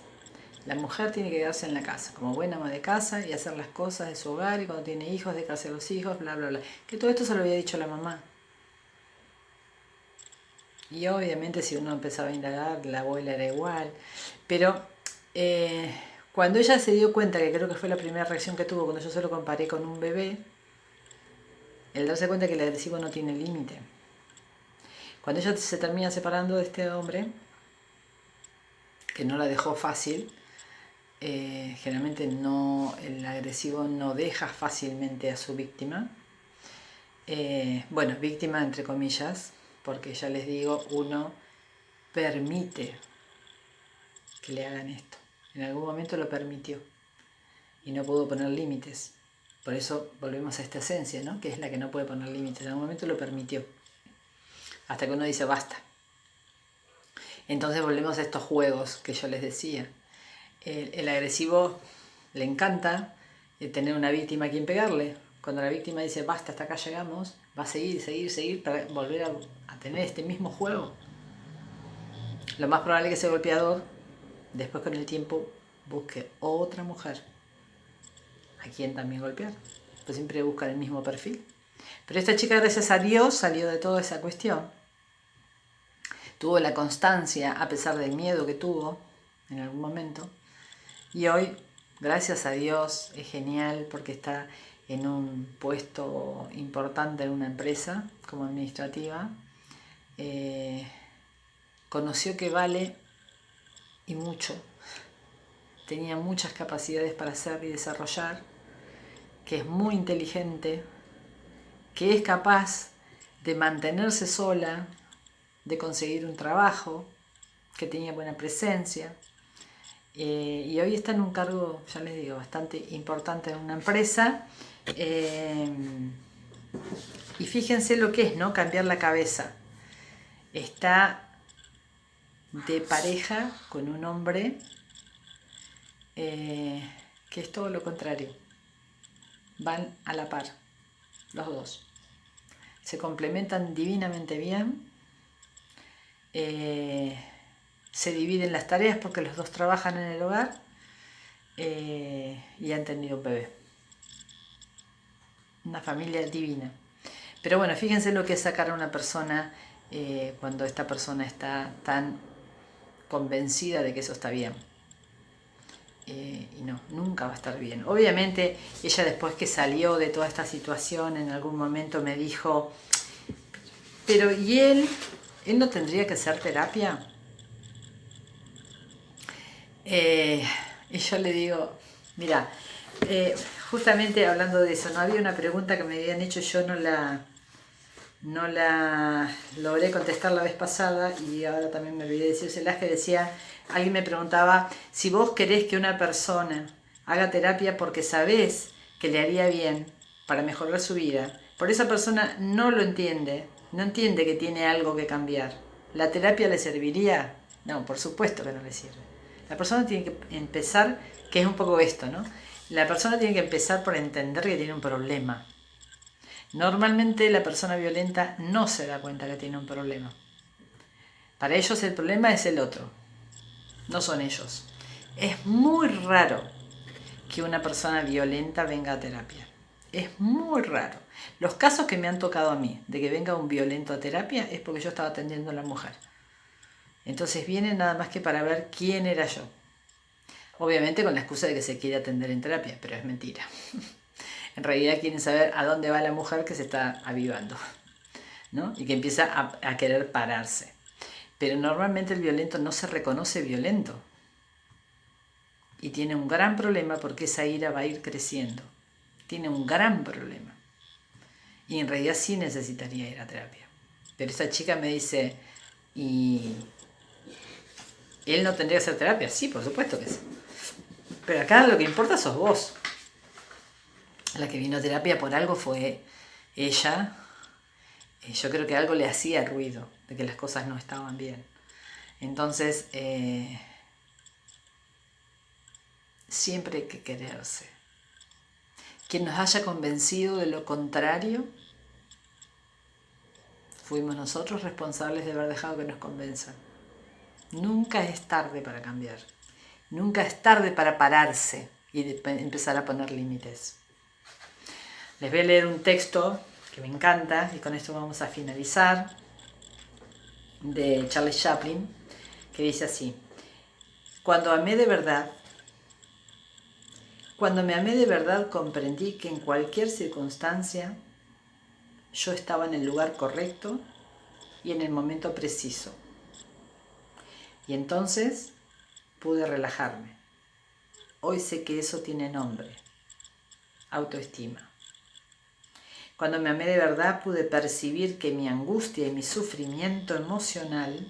S1: La mujer tiene que quedarse en la casa, como buena ama de casa y hacer las cosas de su hogar y cuando tiene hijos, dedicarse a los hijos, bla, bla, bla. Que todo esto se lo había dicho la mamá. Y obviamente si uno empezaba a indagar, la abuela era igual. Pero cuando ella se dio cuenta, que creo que fue la primera reacción que tuvo cuando yo se lo comparé con un bebé, el darse cuenta que el agresivo no tiene límite. Cuando ella se termina separando de este hombre, que no la dejó fácil, generalmente no, el agresivo no deja fácilmente a su víctima, Bueno, víctima entre comillas, porque ya les digo, uno permite que le hagan esto. En algún momento lo permitió y no pudo poner límites. Por eso volvemos a esta esencia, ¿no? Que es la que no puede poner límites. En algún momento lo permitió. Hasta que uno dice basta. Entonces volvemos a estos juegos que yo les decía. El agresivo le encanta tener una víctima a quien pegarle. Cuando la víctima dice basta, hasta acá llegamos, va a seguir para volver a tener este mismo juego. Lo más probable es que ese golpeador después con el tiempo busque otra mujer a quien también golpear. Pues siempre buscan el mismo perfil. Pero esta chica, gracias a Dios, salió de toda esa cuestión. Tuvo la constancia a pesar del miedo que tuvo en algún momento. Y hoy, gracias a Dios, es genial porque está en un puesto importante en una empresa como administrativa. Conoció que vale y mucho. Tenía muchas capacidades para hacer y desarrollar, que es muy inteligente, que es capaz de mantenerse sola, de conseguir un trabajo, que tenía buena presencia. Y hoy está en un cargo, ya les digo, bastante importante en una empresa. Y fíjense lo que es, ¿no? Cambiar la cabeza. Está de pareja con un hombre que es todo lo contrario. Van a la par, los dos. Se complementan divinamente bien. Se dividen las tareas porque los dos trabajan en el hogar y han tenido un bebé. Una familia divina. Pero bueno, fíjense lo que es sacar a una persona cuando esta persona está tan convencida de que eso está bien. Y no, nunca va a estar bien. Obviamente ella, después que salió de toda esta situación, en algún momento me dijo, pero ¿y él no tendría que hacer terapia? Y yo le digo, mira, justamente hablando de eso, no había una pregunta que me habían hecho, yo no la logré contestar la vez pasada y ahora también me olvidé decírselas, que decía, alguien me preguntaba, si vos querés que una persona haga terapia porque sabés que le haría bien para mejorar su vida, por esa persona no lo entiende, no entiende que tiene algo que cambiar, ¿la terapia le serviría? No, por supuesto que no le sirve. La persona tiene que empezar, que es un poco esto, ¿no? La persona tiene que empezar por entender que tiene un problema. Normalmente la persona violenta no se da cuenta que tiene un problema. Para ellos el problema es el otro, no son ellos. Es muy raro que una persona violenta venga a terapia. Es muy raro. Los casos que me han tocado a mí de que venga un violento a terapia es porque yo estaba atendiendo a la mujer. Entonces vienen nada más que para ver quién era yo. Obviamente con la excusa de que se quiere atender en terapia, pero es mentira. En realidad quieren saber a dónde va la mujer que se está avivando, ¿no? Y que empieza a querer pararse. Pero normalmente el violento no se reconoce violento. Y tiene un gran problema porque esa ira va a ir creciendo. Tiene un gran problema. Y en realidad sí necesitaría ir a terapia. Pero esta chica me dice, ¿y él no tendría que hacer terapia? Sí, por supuesto que sí. Pero acá lo que importa sos vos. La que vino a terapia por algo fue ella. Yo creo que algo le hacía ruido, de que las cosas no estaban bien. Entonces, siempre hay que quererse. Quien nos haya convencido de lo contrario, fuimos nosotros responsables de haber dejado que nos convenzan. Nunca es tarde para cambiar. Nunca es tarde para pararse y empezar a poner límites. Les voy a leer un texto que me encanta y con esto vamos a finalizar, de Charles Chaplin, que dice así: cuando me amé de verdad comprendí que en cualquier circunstancia yo estaba en el lugar correcto y en el momento preciso. Y entonces pude relajarme. Hoy sé que eso tiene nombre: autoestima. Cuando me amé de verdad pude percibir que mi angustia y mi sufrimiento emocional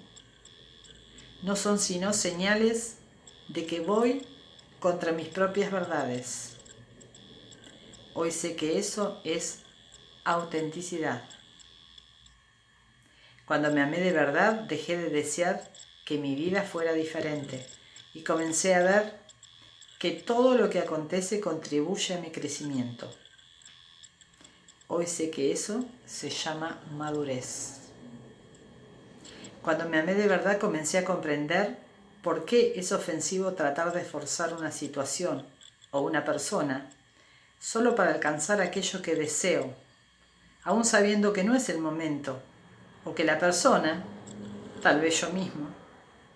S1: no son sino señales de que voy contra mis propias verdades. Hoy sé que eso es autenticidad. Cuando me amé de verdad, dejé de desear que mi vida fuera diferente y comencé a ver que todo lo que acontece contribuye a mi crecimiento. Hoy sé que eso se llama madurez. Cuando me amé de verdad, comencé a comprender por qué es ofensivo tratar de forzar una situación o una persona solo para alcanzar aquello que deseo, aún sabiendo que no es el momento o que la persona, tal vez yo mismo,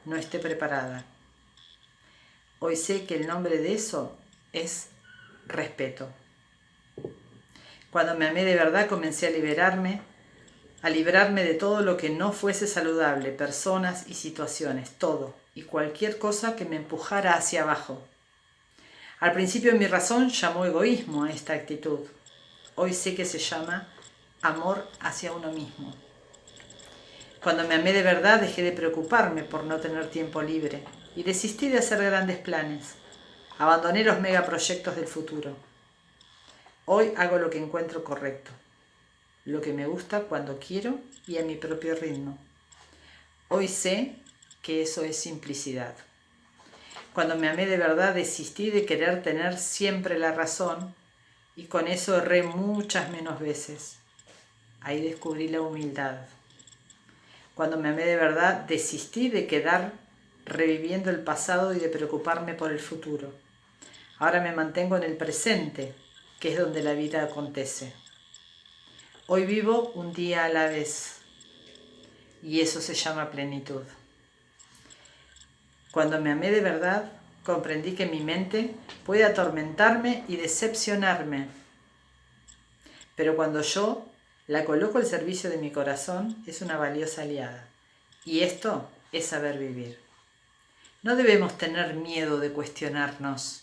S1: no esté preparada. Hoy sé que el nombre de eso es respeto. Cuando me amé de verdad, comencé a librarme de todo lo que no fuese saludable, personas y situaciones, todo y cualquier cosa que me empujara hacia abajo. Al principio mi razón llamó egoísmo a esta actitud. Hoy sé que se llama amor hacia uno mismo. Cuando me amé de verdad, dejé de preocuparme por no tener tiempo libre y desistí de hacer grandes planes. Abandoné los megaproyectos del futuro. Hoy hago lo que encuentro correcto, lo que me gusta cuando quiero y a mi propio ritmo. Hoy sé que eso es simplicidad. Cuando me amé de verdad, desistí de querer tener siempre la razón y con eso erré muchas menos veces. Ahí descubrí la humildad. Cuando me amé de verdad, desistí de quedar reviviendo el pasado y de preocuparme por el futuro. Ahora me mantengo en el presente, que es donde la vida acontece. Hoy vivo un día a la vez y eso se llama plenitud. Cuando me amé de verdad, comprendí que mi mente puede atormentarme y decepcionarme, pero cuando yo la coloco al servicio de mi corazón, es una valiosa aliada. Y esto es saber vivir. No debemos tener miedo de cuestionarnos.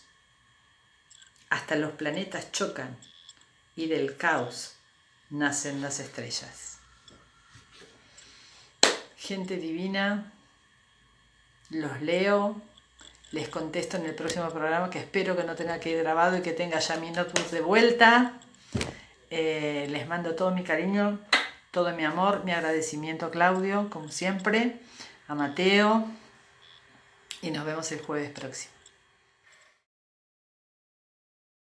S1: Hasta los planetas chocan y del caos nacen las estrellas. Gente divina, los leo, les contesto en el próximo programa, que espero que no tenga que ir grabado y que tenga ya mi notebook de vuelta. Les mando todo mi cariño, todo mi amor, mi agradecimiento a Claudio, como siempre, a Mateo, y nos vemos el jueves próximo.